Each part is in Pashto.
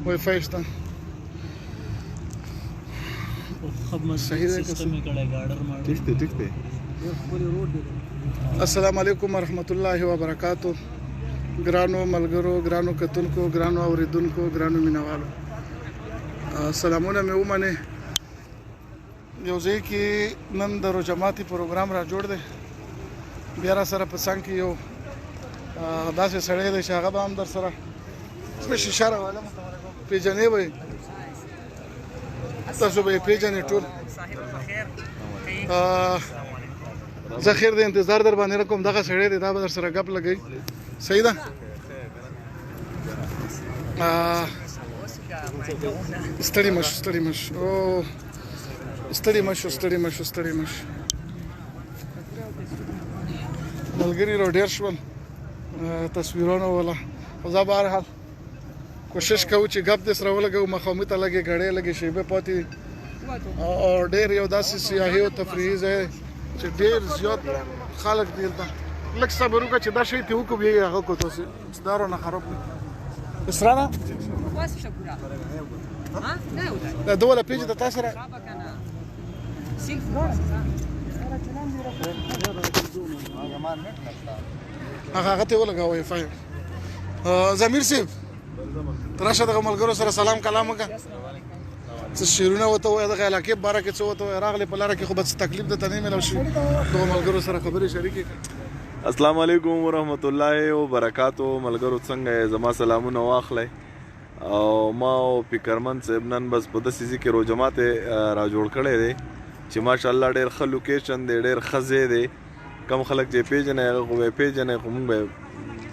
وائی فائی شته صحیح ده السلام علیکم ورحمۃ اللہ وبرکاتہ ګرانو ملګرو ګرانو کتونکو ګرانو اوریدونکو ګرانو مینوالو سلامونه مې ومنه یو ځای کې نن د روجماتي پروګرام را جوړ دی بیا را سره په څنګ کې یو داسې سړی دی چې هغه به هم در سره اسمش اشاره والا پیژنې وای تاسو به پیژنې ټول زه خیر د انتظار در باندې کوم دغه سړی دی دا به در سره غپ لګي صحیح ده ستړي مش او ستړي مش ملګری رو ډیر شول تصویرونه ولا خو زه بهرحال کوشش کوو چې غپ دې سره ولګو مخامخ ته لګي غړې لګي شیبه پاتې او ډیر یو داسې سیاحي او تفریحي ځای چې ډیر زیات خلک دلته لږ صبر وکړه چې دا شی ته وکړو بیا هغه کو تاسو ستاره نه خراب اسرانا دا دوله پیج د تاسو سره هغه ته ولګاو وای فای زمیر صاحب تراشه د ملګرو سره سلام کلام وکړه څه شیرونه وته وای د علاقې باره کې څه وته راغله په لار کې خو بس تکلیف د تنه ملو شي دوه ملګرو سره خبرې شریکې السلام علیکم ورحمت الله وبرکاتہ ملګرو څنګه زما سلامونه واخلئ او ما او فکرمن صاحب نن بس په داسې ځای کې روجمات را جوړ کړی دی چې ماشاءالله ډېر ښه لوکیشن دی ډېر ښه ځای دی کم خلک چې پیژنې هغه خو به پیژنې خو موږ به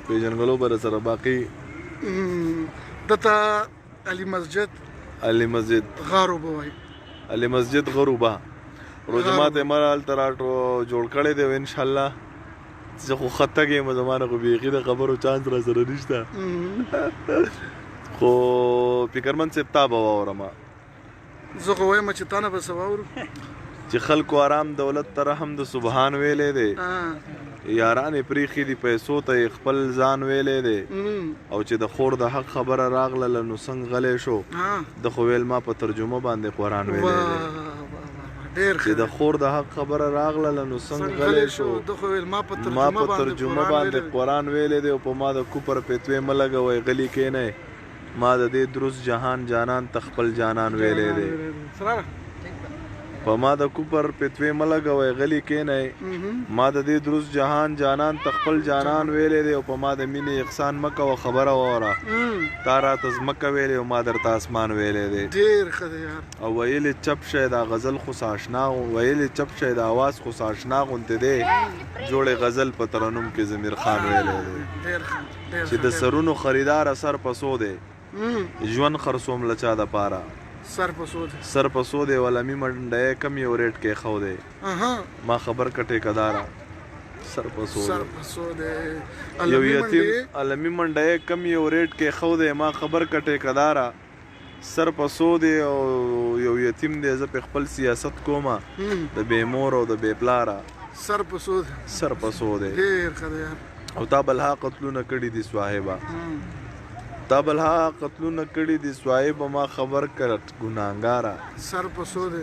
پیژنګلو به سره باقي دته علي مسجد غروبه وای علي مسجد غروبه روجمات مال تراټو جوړ کړی دی ان شاء الله زه خو خطه کې زمانه خو بیخي د خبرو چانس را سره نشته خو فکرمن صاحب تا به واورم زه خو وایم چې تا نه به څه واورو چې خلکو آرام دولت ته رحم د سبحان ویلی دی یارانې پریښي دي پیسو ته یې خپل ځان ویلی دی او چې د خور د حق خبره راغله نو څنګه غلی شو د خو ویل ما په ترجمه باندې قرآن ویلی دی چې د خور د حق خبره راغله نو څنګه غلی شو ما په ترجمه باندې قرآن ویلی دی او په ما د کوپر پیتوې مه لګوئ غلي کښېنئ ما د دې دروست جهان جانان ته خپل جانان ویلی دی په ما د کوپر پیتوې مه لګوئ غلي کښېنئ ما د دې دروست جهان جانان ته خپل جانان ویلی دی او په ما د مینې احسان مه کوه خبره واوره تا راته ځمکه ویلې او ما درته اسمان ویلی دی ډېر ښه دی یار او ویلې چپ شی دا غزل خو ساشنا ویلې چپ شی د اواز خو ساشنا غوندې دی جوړې غزل په ترنم کې ضمیر خان ویلی دی چې د سرونو خریدار سر پسو دی ژوند خرڅوم له چا دپاره سر پسو دی ولمي منډی کم یو ریټ کې خو دی ما خبر کټې کداره سر پسو دی یو یتیم علمي منډی کم یو ریټ کې خو دی ما خبر کټې کداره سر پسو دی او یو یتیم دی زه په خپل سیاست کومه د بې مور او د بې پلاره سر پسو دی او تا بلها قتلونه کړي دي صاحبه تا بلها قتلونه کړي دي صاحبه ما خبر کړت ګناهګاره سر پسو دی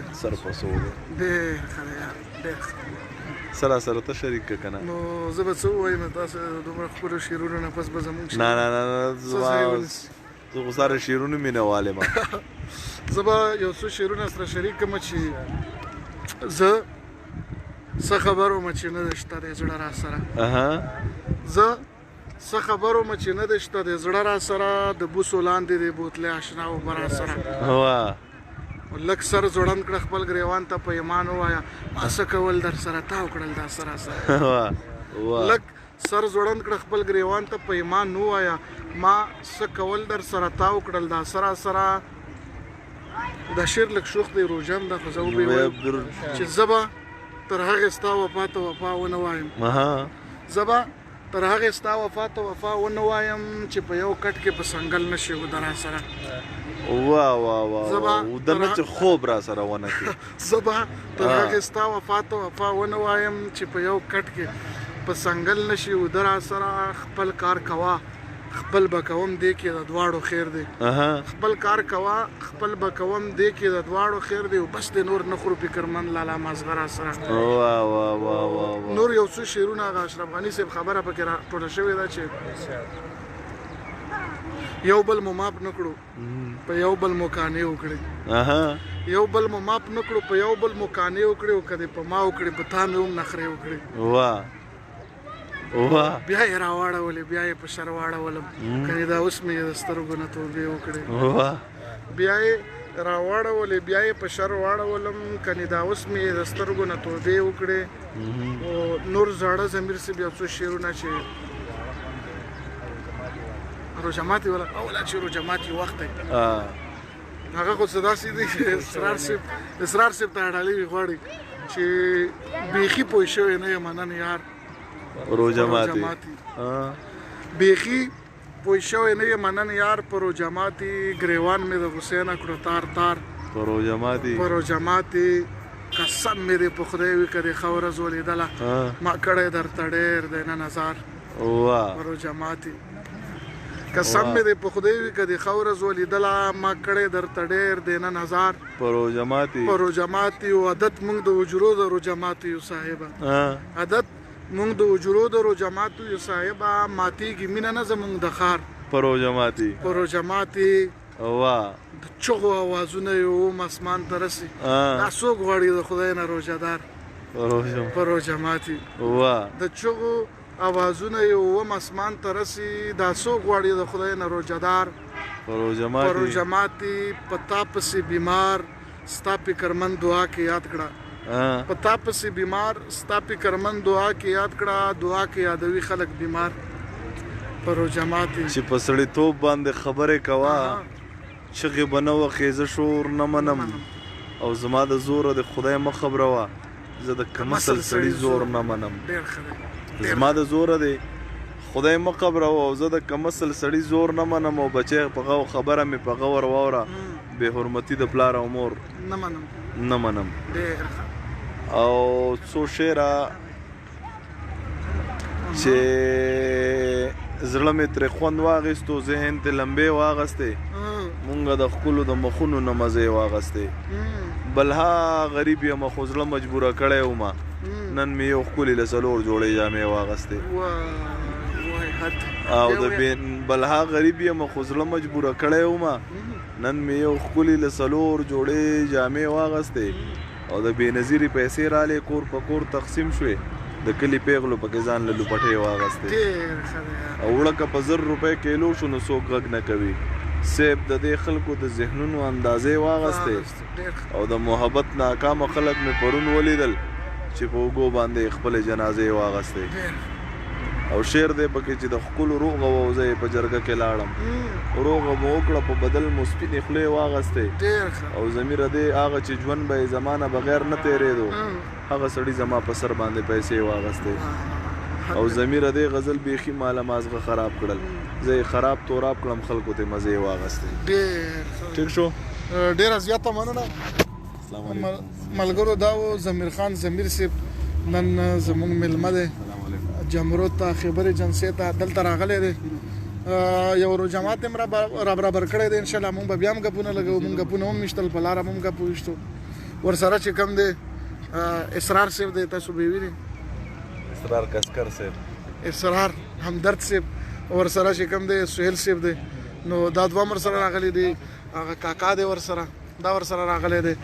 ډېر ښه دی یار ډېر سره ته شریک که که نه نو زه به څه ووایم تاسو دومره خپلو شعرونو نه پس به زمونږ نه زه خو سره شعرونو مینهوال یم زه به یو څو شعرونه سره شریک کړم چې زه څه خبر وم چې نه دی شته دی زړه را سره زه څه خبر وم چې نه دی شته دی زړه را سره د بوسو لاندې دی بوتلې اشنا اوبه را سره لږ سر ځوړند کړه خپل ګریوان ته په ایمان ووایه ما څه کول در سره تاو کړل دا سراسر لږ سر ځوړند کړه خپل ګریوان ته په ایمان ووایه ما څه کول در سره تاو کړل دا سراسر دا شعر لږ شوخ دی روژن ده خو زه وبې چې زه به تر هغې ستا وفا ته وفا ونه وایم زه به تر هغې ستا وفا ته وفا ونه وایم چې په یو کټ کې په سنګل نشي وده را سره دنه چې خوب را سره ونه کړي زه به تر هغې ستا وفا ته وفا ونه وایم چې په یو کټ کې په سنګل نشي وده را سره خپل کار کوه خپل به کوم دی کې د دواړو خیر دی خپل کار کوا خپل به کوم دی کې د دواړو خیر دی بس د نور نه خورو فکرمن لالا مازغره سره نور یو څو شعرونه هغه اشرف غني صاحب خبره پکې را ټوله شوې ده چې یو بل مو ماپ نه کړو په یو بل مو کانې وکړې یو بل مو ماپ نه کړو په یو بل مو کانې وکړې او کدی په ما وکړې په تا مې هم نخرې وکړې بیا یې راواړولې بیا یې په شر واړولم کنې دا اوس مې د سترګو نه توبې وکړې بیا یې راواړولې بیا یې په شر واړولم کنې دا اوس مې د سترګو نه توبې وکړې او نور زاړه ضمیر صاحب یو څو شعرونه چې روجماتي ولا اولا چې روجماتي وخت دی هغه خو څه داسې دي چې اسرار صاحب ته ډالۍ غواړي چې بیخي پوه شوی نه یم نن یار روجماتي بیخي پوه شوی نه یم نن یار په روجماتي ګریوان مې د حسین کړو تار تار په روجماتي قسم مې دې په خدای وي که دې ښه ورځ ولیدله ما کړی درته ډېر دی نن هزار په روجماتي قسم مې دې په خدای وي که دې ښه ورځ ولیدله ما کړی درته ډېر دی نن هزار په روجماتي او عادت موږ د حجرو د روجماتي یو صاحبه عادت موږ د حجرو د روجماتو یو صاحبه ماتېږي مینه نه زموږ د ښار په روجماتي د چغو اوازونه یې اوم اسمان ته رسي دا څوک غواړي د خدای نه روژهدار په روجماتي د چغو اوازونه یې اوم اسمان ته رسي دا څوک غواړي د خدای نه روژهدار په روجماتي په تا پسې بیمار ستا فکرمن دعا کې یاد کړه په تا پسې بیمار ستا فکرمن دعا کې یاد کړه دعا کې یادوي خلک بیمار په روجماتي چې په سړیتوب باندې خبرې کوه چغې به نه وخې زه شور نه منم او زما د زوره د خدای مه خبروه زه د کمسل سړي زور نه منم زما د زوره دی خدای مه خبروه او زه د کمسل سړي زور نه منم او بچی په خبره مې په غور واوره بې حرمتي د پلار او مور نه منم او څو شعره چې زړه مې ترې خوند واخیستو ذهن ته لمبې واغستې مونږ د ښکلو د مخونو نه مزې واغستې بلها غریب یم خو زړه مجبوره کړی ومه نن مې یو ښکلي له څلور جوړې جامې واغستې او د بلها غریب یم خو زړه مجبوره کړی ومه نن مې یو ښکلي له څلور جوړې جامې واغستې او د بېنظیرې پیسې رالې کور په کور تقسیم شوې د کلي پیغلو پکې ځان له لوپټې واغستې او وړکه په 1000 روپۍ کیلو شو نو څوک غږ نه کوي سیب د دې خلکو د ذهنونو اندازې واغستې او د محبت ناکامه خلک مې پرون ولیدل چې په اوږو باندې خپلې جنازې واغستې او شعر دی پکې چې د ښکلو روغه وه زه یې په جرګه کې لاړم روغه مو وکړه په بدل مو سپینې خولې واغستې او ضمیره دی هغه چې ژوند به یې زما نه بغیر نه تېرېدو هغه سړي زما په سر باندې پیسې واغستې او ضمیره دی غزل بیخي ماله مازغه خراب کړل زه یې خراب توراب کړم خلکو ته مزې واغستې ټیک شو ډېره زیاته مننه ملګرو دا و ضمیر خان ضمیر صاحب نن زموږ میلمه دی جمرود ته خبرې جنسې ته دلته راغلی دی یو روجمات هم را برابر کړی دی انشاءالله مونږ به بیا هم ګپونه لګوو مونږ ګپونه هم ویشتل په لاره مونږ ګپ وویشتو ورسره چې کوم دی اسرار صاحب دی تاسو به یې وینئ اسرار کسکر صاحب اسرار همدرد صاحب ورسره چې کوم دی سهیل صاحب دی نو دا دوه هم ورسره راغلی دی هغه کاکا دی ورسره دا ورسره راغلی دی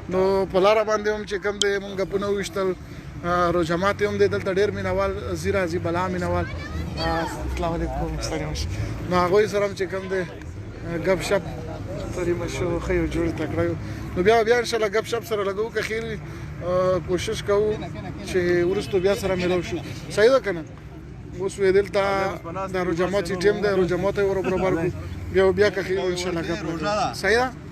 نو په لاره باندې هم چې کوم دی مونږ ګپونه وویشتل روجمات هم دی دلته ډېر مینوال ځي راځي بلا مینوال السلام علیکم ستړي مشه نو هغوی سره هم چې کوم دی ګپ شپ ستړي مشو ښه یو جوړ تکړه یو نو بیا انشاءالله ګپ شپ سره لګوو که خیر وي کوشش کوو چې وروستو بیا سره میلاو شو صحیح ده که نه اوس وې دلته د روجمات چې ټیم دی روجمات یې ور برابر کړو بیا که خیر انشاءالله ګپ صحیح ده